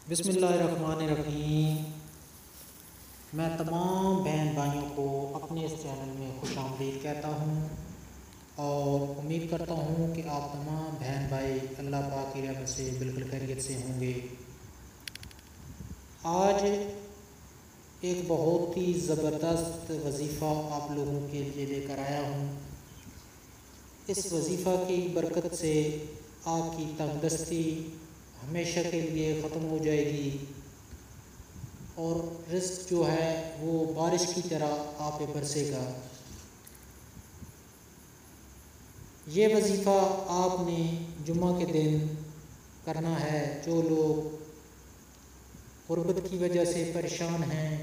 बिस्मिल्लाहिर्रहमानिर्रहीम। मैं तमाम बहन भाइयों को अपने इस चैनल में खुशामदीद कहता हूँ और उम्मीद करता हूँ कि आप तमाम बहन भाई अल्लाह पाक की रहमत से बिल्कुल खैरियत से होंगे। आज एक बहुत ही ज़बरदस्त वजीफ़ा आप लोगों के लिए लेकर आया हूँ। इस वजीफ़ा की बरकत से आपकी तंगदस्ती हमेशा के लिए ख़त्म हो जाएगी और रिज़्क़ जो है वो बारिश की तरह आप पे बरसेगा। ये वजीफ़ा आपने जुम्मा के दिन करना है। जो लोग गुर्बत की वजह से परेशान हैं,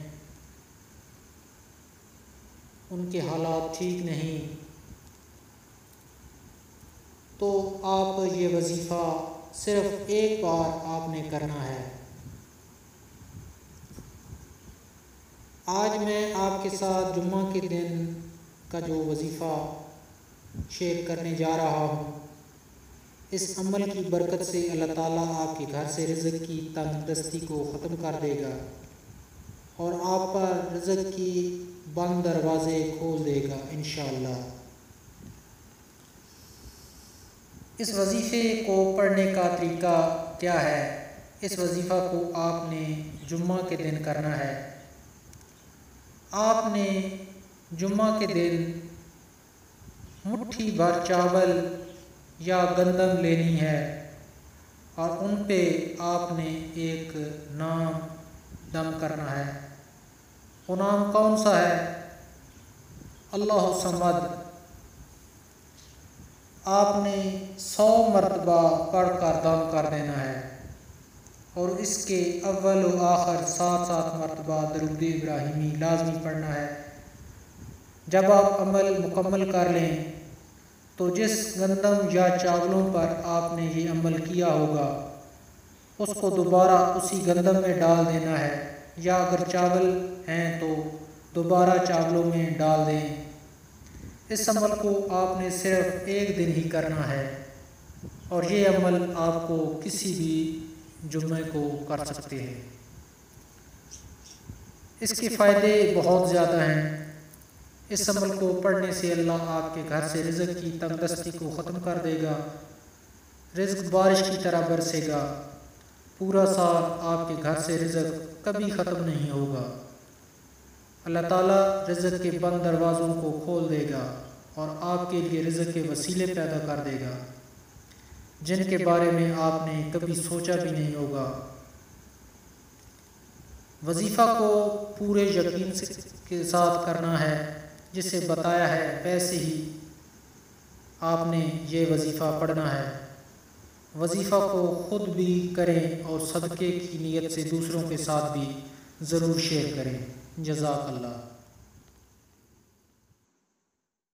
उनके हालात ठीक नहीं, तो आप ये वजीफ़ा सिर्फ़ एक बार आपने करना है। आज मैं आपके साथ जुम्मा के दिन का जो वजीफ़ा शेयर करने जा रहा हूँ, इस अमल की बरकत से अल्लाह ताला आपके घर से रिज़्क़ की तंगदस्ती को ख़त्म कर देगा और आप पर रिज़्क़ की बंद दरवाज़े खोल देगा इंशाअल्लाह। इस वजीफ़े को पढ़ने का तरीका क्या है? इस वजीफ़ा को आपने जुम्मा के दिन करना है। आपने जुम्मा के दिन मुट्ठी भर चावल या गंदम लेनी है और उन पे आपने एक नाम दम करना है। वो नाम कौन सा है? अल्लाह समद। आपने 100 मरतबा पढ़कर दम कर देना है और इसके अव्वल व आखिर 7-7 मरतबा दरूद इब्राहिमी लाजमी पढ़ना है। जब आप अमल मुकम्मल कर लें तो जिस गंदम या चावलों पर आपने ये अमल किया होगा उसको दोबारा उसी गंदम में डाल देना है, या अगर चावल हैं तो दोबारा चावलों में डाल दें। इस अमल को आपने सिर्फ एक दिन ही करना है और ये अमल आपको किसी भी जुम्मे को कर सकते हैं। इसके फ़ायदे बहुत ज़्यादा हैं। इस अमल को पढ़ने से अल्लाह आपके घर से रिज़्क़ की तंगदस्ती को ख़त्म कर देगा। रिज़्क़ बारिश की तरह बरसेगा। पूरा साल आपके घर से रिज़्क़ कभी ख़त्म नहीं होगा। अल्लाह ताला रिज़्क़ के बंद दरवाज़ों को खोल देगा और आपके लिए रिज़्क़ के वसीले पैदा कर देगा जिनके बारे में आपने कभी सोचा भी नहीं होगा। वजीफ़ा को पूरे यकीन के साथ करना है, जिसे बताया है वैसे ही आपने ये वजीफ़ा पढ़ना है। वजीफ़ा को ख़ुद भी करें और सदक़े की नीयत से दूसरों के साथ भी ज़रूर शेयर करें। जज़ाकल्लाह।